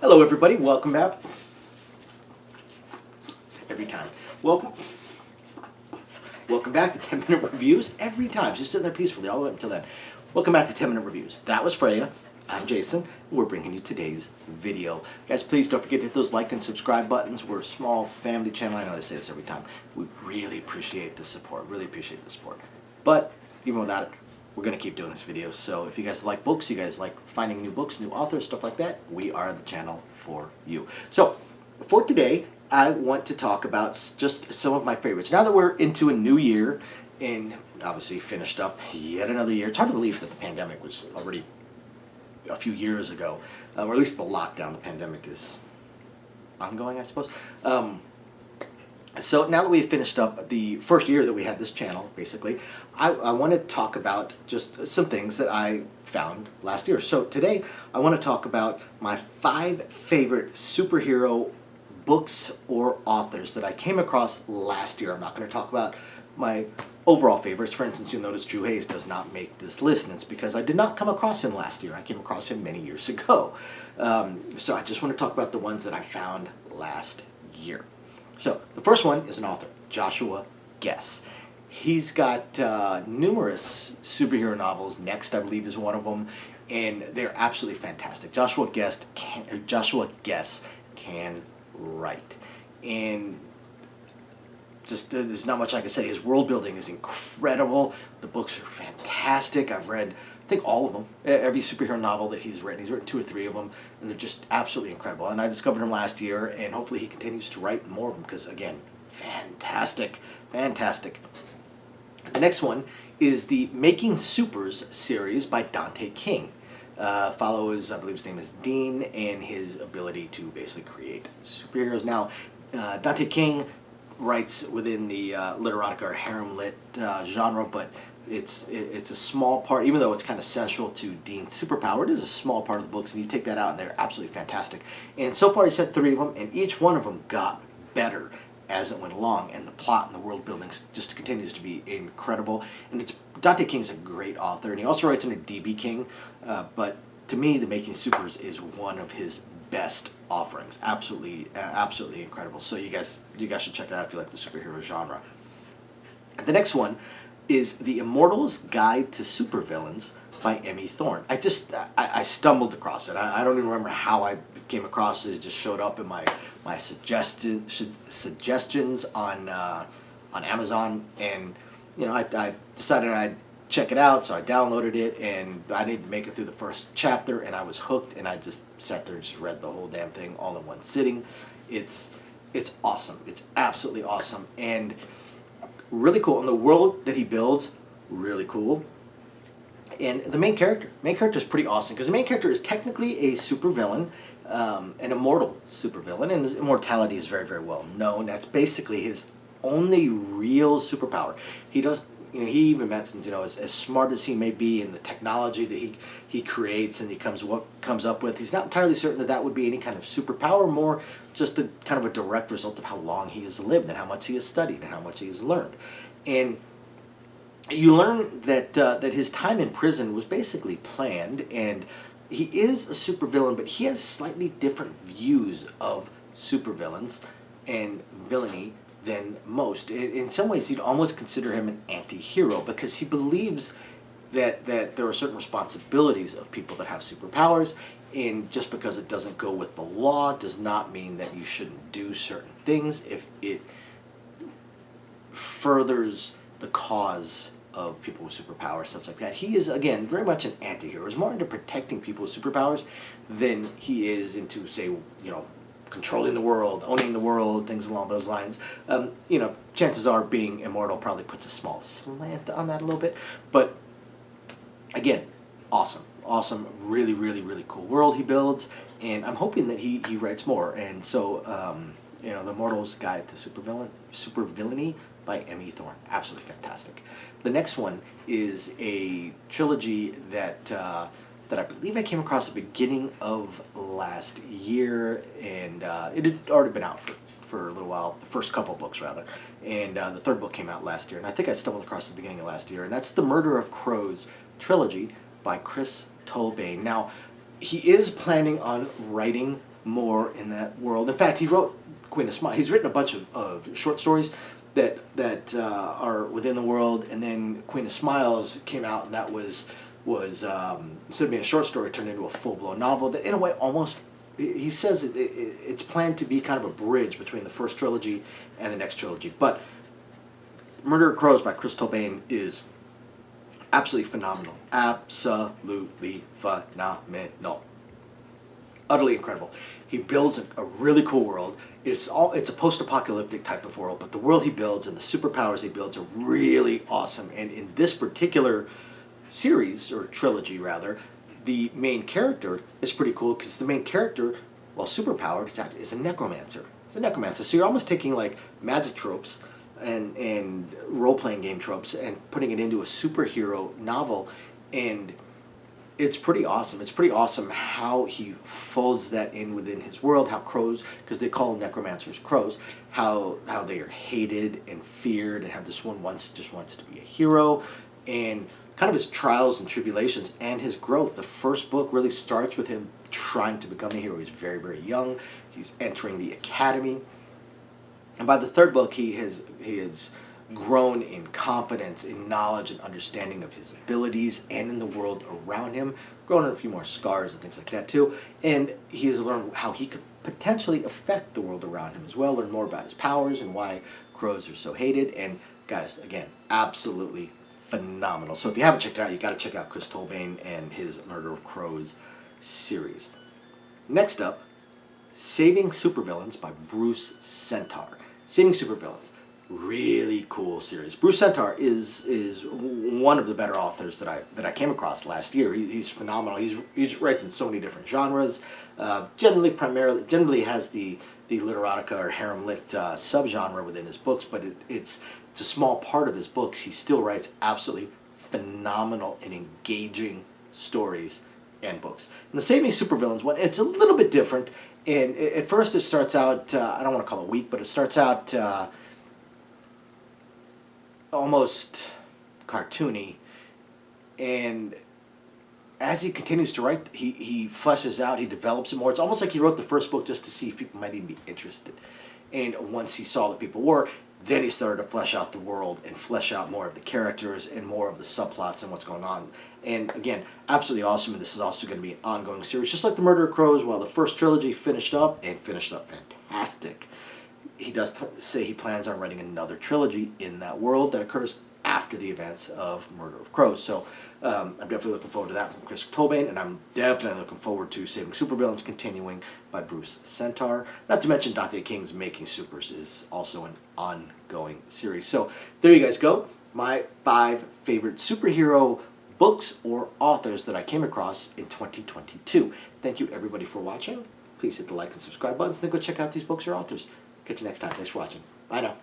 Hello everybody, welcome back. Every time. Welcome back to 10 Minute Reviews. Every time, just sitting there peacefully all the way up until then. Welcome back to 10 Minute Reviews. That was Freya. I'm Jason. And we're bringing you today's video. Guys, please don't forget to hit those like and subscribe buttons. We're a small family channel. I know I say this every time. We really appreciate the support. But even without it, we're going to keep doing this video. So if you guys like books, you guys like finding new books, new authors, stuff like that, we are the channel for you. So for today, I want to talk about just some of my favorites. Now that we're into a new year and obviously finished up yet another year, it's hard to believe that the pandemic was already a few years ago, or at least the lockdown. The pandemic is ongoing, I suppose. So now that we've finished up the first year that we had this channel, basically, I want to talk about just some things that I found last year. So today I want to talk about my 5 favorite superhero books or authors that I came across last year. I'm not going to talk about my overall favorites. For instance, you'll notice Drew Hayes does not make this list, and it's because I did not come across him last year. I came across him many years ago. So I just want to talk about the ones that I found last year. So the first one is an author, Joshua Guess. He's got numerous superhero novels. Next, I believe, is one of them, and they're absolutely fantastic. Joshua Guess can write, and just there's not much I can say. His world building is incredible. The books are fantastic. I've read, I think, all of them. Every superhero novel that he's written 2 or 3 of them, and they're just absolutely incredible. And I discovered him last year, and hopefully he continues to write more of them because, again, fantastic. The next one is the Making Supers series by Dante King. Follows, I believe his name is Dean, and his ability to basically create superheroes. Now, Dante King writes within the literotica or harem lit genre, but it's a small part, even though it's kind of central to Dean's superpower. It is a small part of the books, and you take that out, and they're absolutely fantastic. And so far, he's had 3 of them, and each one of them got better as it went along, and the plot and the world building just continues to be incredible. And Dante King's a great author, and he also writes under D.B. King, but to me, The Making Supers is one of his best offerings. Absolutely incredible. So you guys should check it out if you like the superhero genre. The next one is The Immortal's Guide to Supervillains by Emmy Thorne. I stumbled across it. I don't even remember how I came across it. It just showed up in my suggestions on Amazon, and I decided I'd check it out, so I downloaded it, and I didn't even make it through the first chapter, and I was hooked, and I just sat there and just read the whole damn thing all in one sitting. It's awesome. It's absolutely awesome, and really cool. And the world that he builds, really cool. And the main character is pretty awesome, because the main character is technically a supervillain, an immortal supervillain, and his immortality is very, very well known. That's basically his only real superpower. He even mentions, as smart as he may be in the technology that he creates and he comes up with, he's not entirely certain that would be any kind of superpower, more just a kind of a direct result of how long he has lived and how much he has studied and how much he has learned. And you learn that his time in prison was basically planned, and he is a supervillain, but he has slightly different views of supervillains and villainy than most. In some ways, you'd almost consider him an anti-hero, because he believes that there are certain responsibilities of people that have superpowers, and just because it doesn't go with the law does not mean that you shouldn't do certain things if it furthers the cause of people with superpowers, stuff like that. He is, again, very much an anti-hero. He's more into protecting people with superpowers than he is into, say, controlling the world, owning the world, things along those lines. Chances are being immortal probably puts a small slant on that a little bit. But again, awesome, really, really, really cool world he builds, and I'm hoping that he writes more. And so, The Immortal's Guide to Supervillainy by Emmy Thorne, absolutely fantastic. The next one is a trilogy that I believe I came across at the beginning of last year, and it had already been out for a little while, the first couple books rather, and the 3rd book came out last year, and I think I stumbled across the beginning of last year, and that's the Murder of Crows trilogy by Chris Tolbane. Now, he is planning on writing more in that world. In fact, he wrote Queen of Smiles. He's written a bunch of short stories that are within the world, and then Queen of Smiles came out, and that was instead of being a short story, it turned into a full-blown novel that, in a way, almost, he says it's planned to be kind of a bridge between the first trilogy and the next trilogy. But Murder of Crows by Chris Tobin is absolutely phenomenal. Absolutely phenomenal. Utterly incredible. He builds a really cool world. It's a post-apocalyptic type of world, but the world he builds and the superpowers he builds are really awesome. And in this particular series, or trilogy rather, the main character is pretty cool because the main character, while superpowered, is a necromancer. It's a necromancer. So you're almost taking like magic tropes and role-playing game tropes and putting it into a superhero novel, and it's pretty awesome. It's pretty awesome how he folds that in within his world, how crows, because they call necromancers crows, how they are hated and feared, and how this one just wants to be a hero, and kind of his trials and tribulations and his growth. The first book really starts with him trying to become a hero. He's very, very young. He's entering the academy. And by the third book, he has grown in confidence, in knowledge and understanding of his abilities and in the world around him, grown in a few more scars and things like that too. And he has learned how he could potentially affect the world around him as well, learn more about his powers and why crows are so hated. And guys, again, absolutely phenomenal. So if you haven't checked it out, you got to check out Chris Tobin and his Murder of Crows series. Next up, Saving Supervillains by Bruce Centaur. Saving Supervillains, really cool series. Bruce Centaur is one of the better authors that I came across last year. He's phenomenal. He writes in so many different genres. Generally has the literotica or harem lit subgenre within his books, but it's a small part of his books. He still writes absolutely phenomenal and engaging stories and books. And the Saving Supervillains one, it's a little bit different. And at first it starts out, I don't want to call it weak, but it starts out almost cartoony. And as he continues to write, he fleshes out, he develops it more. It's almost like he wrote the first book just to see if people might even be interested. And once he saw that people were, then he started to flesh out the world and flesh out more of the characters and more of the subplots and what's going on. And again, absolutely awesome. And this is also going to be an ongoing series, just like the Murder of Crows. While the first trilogy finished up fantastic, he does say he plans on writing another trilogy in that world that occurs after the events of Murder of Crows. So I'm definitely looking forward to that from Chris Tobin, and I'm definitely looking forward to Saving Supervillains continuing by Bruce Centaur. Not to mention Dante King's Making Supers is also an ongoing series. So there you guys go. My 5 favorite superhero books or authors that I came across in 2022. Thank you everybody for watching. Please hit the like and subscribe buttons, then go check out these books or authors. Catch you next time. Thanks for watching. Bye now.